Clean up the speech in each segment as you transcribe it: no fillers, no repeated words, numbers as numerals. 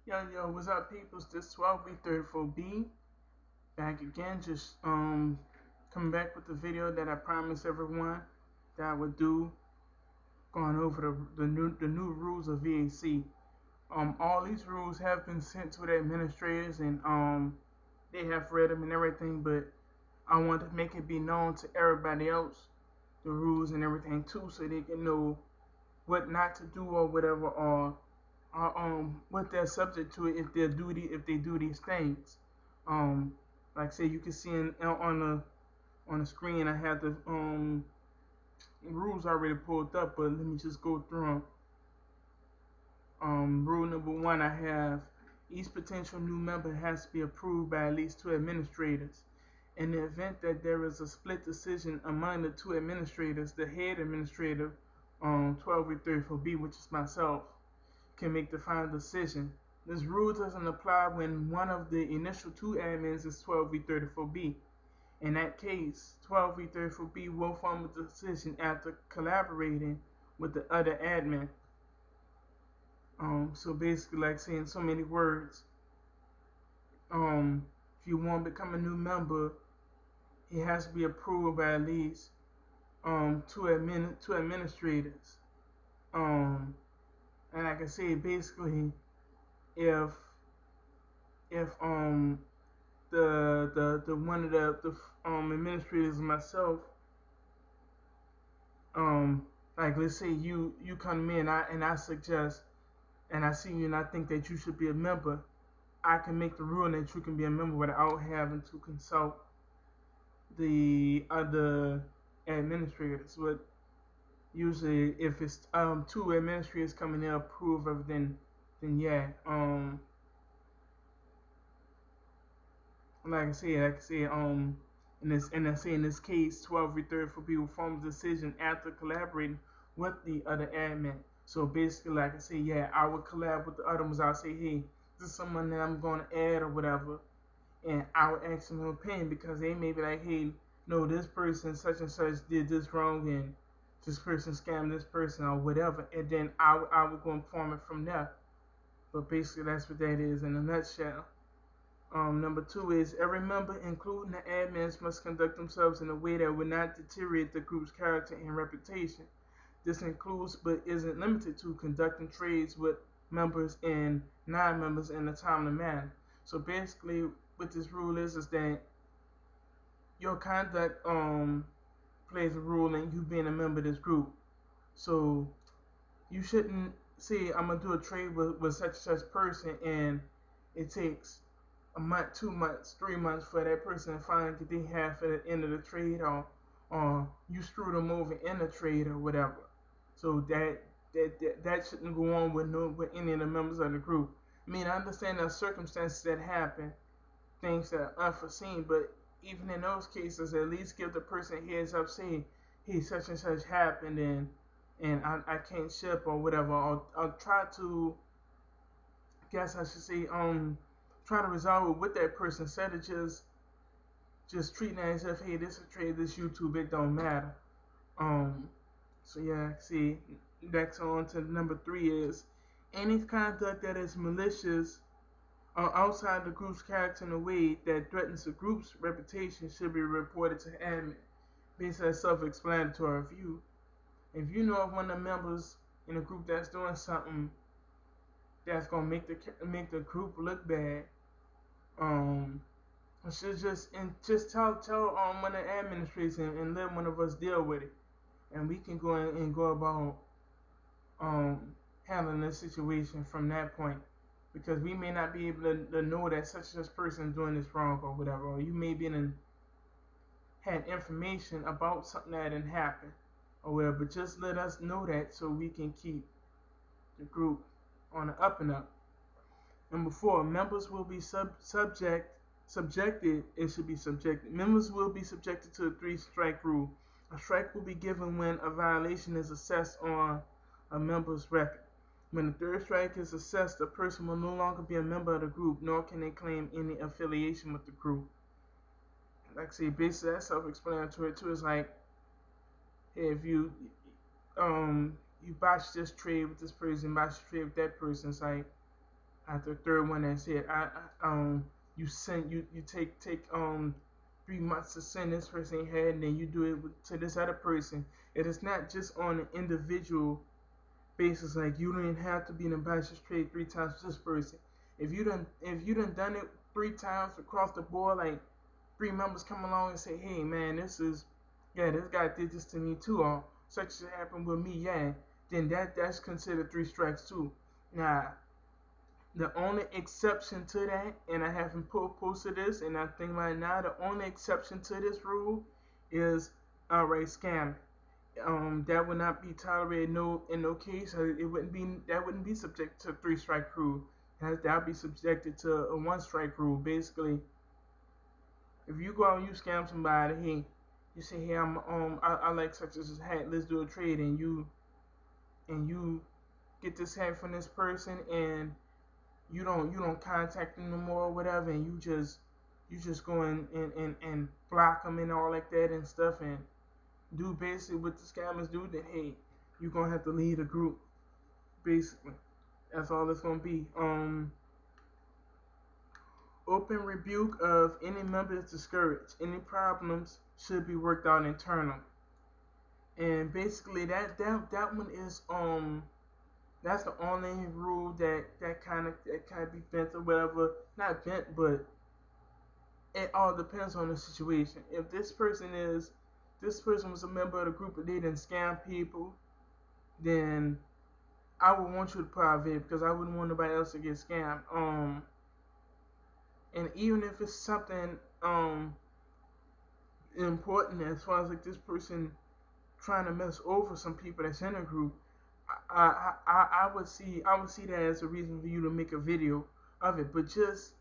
Yo, what's up, peoples? This 12v34B back again. Just coming back with the video that I promised everyone that I would do, going over the new rules of VAC. All these rules have been sent to the administrators, and they have read them and everything. But I want to make it be known to everybody else the rules and everything too, so they can know what not to do or whatever, or what they're subject to if they do these things. Um, like say you can see on the screen, I have the rules already pulled up, but let me just go through them. Rule number one, I have each potential new member has to be approved by at least two administrators. In the event that there is a split decision among the two administrators, the head administrator, 12v34B, which is myself, can make the final decision. This rule doesn't apply when one of the initial two admins is 12v34B. In that case, 12v34B will form a decision after collaborating with the other admin. So basically, like saying so many words, if you want to become a new member, it has to be approved by at least two administrators. And like I say, basically, if the one of the administrators myself, like let's say you come to me and I suggest, and I see you and I think that you should be a member, I can make the rule that you can be a member without having to consult the other administrators. But usually if it's two administrators coming in approve of, then yeah. Like I say, in this case, 12v34B will form a decision after collaborating with the other admin. So basically, like I say, yeah, I would collab with the other ones. I'll say, hey, this is someone that I'm going to add or whatever, and I would ask them an opinion because they may be like, hey, no, this person such and such did this wrong, and this person scammed this person or whatever, and then I would go and form it from there. But basically, that's what that is in a nutshell. Number two is every member, including the admins, must conduct themselves in a way that would not deteriorate the group's character and reputation. This includes, but isn't limited to, conducting trades with members and non-members in a timely manner. So basically, what this rule is that your conduct plays a role in you being a member of this group. So you shouldn't say I'm gonna do a trade with such and such person, and it takes a month, 2 months, 3 months for that person to finally get their half at the end of the trade, or you screw them over in the trade or whatever. So that shouldn't go on with any of the members of the group. I mean, I understand there are circumstances that happen, things that are unforeseen, but even in those cases, at least give the person a heads up, say, hey, such and such happened, and I can't ship or whatever. I'll try to, guess I should say, try to resolve it with that person instead of just treating it as if, hey, this is a trade, this YouTube, it don't matter. So yeah, see, next on to number three is any conduct that is malicious or outside the group's character in a way that threatens the group's reputation should be reported to admin. Basically, that's self-explanatory. If you know of one of the members in a group that's doing something that's gonna make the group look bad, should just tell one of the administrators and let one of us deal with it, and we can go in and go about handling this situation from that point, because we may not be able to know that such and such person is doing this wrong or whatever, or you may be had information about something that didn't happen or whatever, but just let us know that so we can keep the group on the up and up. Number four, members will be subjected. It should be subjected. Members will be subjected to the 3-strike rule. A strike will be given when a violation is assessed on a member's record. When the third strike is assessed, the person will no longer be a member of the group, nor can they claim any affiliation with the group. Like I say, basically that's self-explanatory too. It's like, hey, if you botch this trade with this person, botch this trade with that person, it's like, After the third one, that said, you send you take 3 months to send this person ahead, and then you do it to this other person. It is not just on an individual basis. Like, you don't even have to be in a bachelor's trade 3 times for this person. If you done it 3 times across the board, like 3 members come along and say, hey man, this guy did this to me too, or such as happened with me, yeah, then that's considered 3 strikes too. Now, the only exception to that, and I haven't posted this, and I think right now the only exception to this rule is outright scamming. That would not be tolerated in no case. That wouldn't be subject to 3 strike rule. That would be subjected to a 1 strike rule. Basically, if you go out and you scam somebody, hey, you say, hey, I like such as this hat, let's do a trade, and you get this hat from this person, and you don't contact them no more or whatever, and you just go and block them and all like that and stuff, and do basically what the scammers do, then hey, you're gonna have to leave the group. Basically, that's all it's gonna be. Open rebuke of any member is discouraged. Any problems should be worked out internally. And basically that one is that's the only rule that kind of be bent or whatever. Not bent, but it all depends on the situation. If this person was a member of the group and they didn't scam people, then I would want you to private it, because I wouldn't want nobody else to get scammed. And even if it's something important, as far as like this person trying to mess over some people that's in a group, I would see that as a reason for you to make a video of it. But just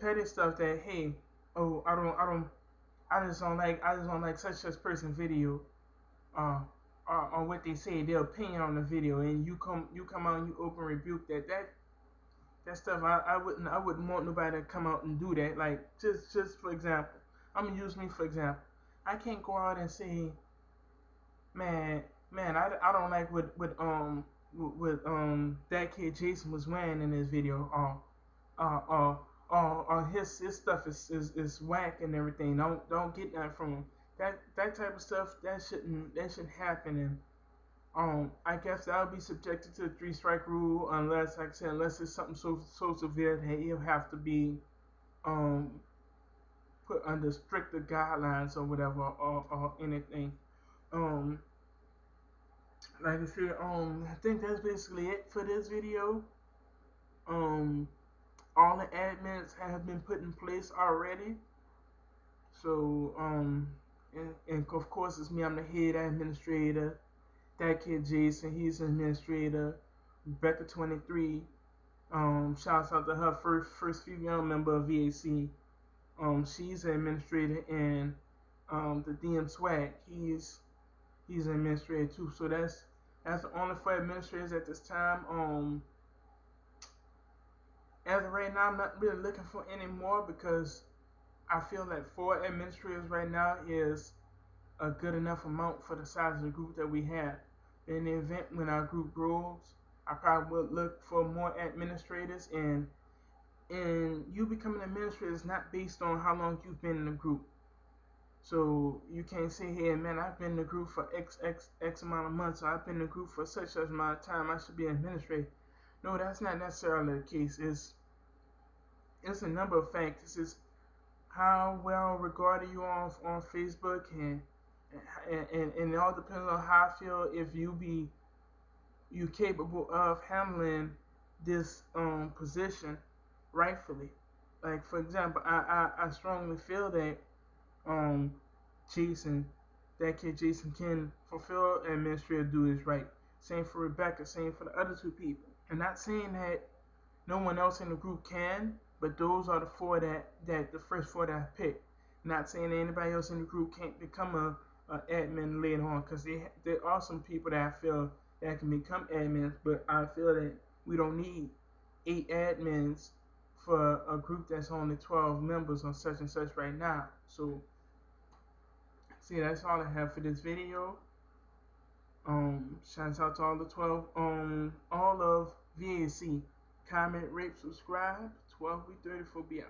petty stuff that, hey, oh, I just don't like such person video, on what they say, their opinion on the video, and you come out and you open rebuke that stuff. I wouldn't want nobody to come out and do that. Like, just for example, I'm gonna use me for example. I can't go out and say, man, I don't like what that kid Jason was wearing in this video, his stuff is whack and everything. Don't get that from him. That type of stuff, that shouldn't happen. And I guess that would be subjected to the 3 strike rule, unless, like I said, unless it's something so severe that he'll have to be put under stricter guidelines or whatever, or anything. Like I said, I think that's basically it for this video. All the admins have been put in place already. So, and of course it's me. I'm the head administrator. That kid Jason, he's an administrator. Rebecca 23. Shouts out to her first female member of VAC. She's an administrator, and the DM Swag, he's an administrator too. So that's the only 4 administrators at this time. As of right now, I'm not really looking for any more, because I feel that 4 administrators right now is a good enough amount for the size of the group that we have. In the event when our group grows, I probably would look for more administrators, and you becoming an administrator is not based on how long you've been in the group. So you can't say, hey man, I've been in the group for X amount of months, or I've been in the group for such amount of time, I should be an administrator. No, that's not necessarily the case. It's a number of factors. It's how well regarded you are on Facebook, and it all depends on how I feel if you capable of handling this position rightfully. Like, for example, I strongly feel that Jason, that kid Jason, can fulfill administrative duties right. Same for Rebecca, same for the other 2 people. I'm not saying that no one else in the group can, but those are the 4 that the first 4 that I picked. Not saying that anybody else in the group can't become a admin later on, because there are some people that I feel that can become admins, but I feel that we don't need 8 admins for a group that's only 12 members on such and such right now. So, see, that's all I have for this video. Shouts out to all the 12, all of VAC, comment, rate, subscribe. 12 we 34 be out.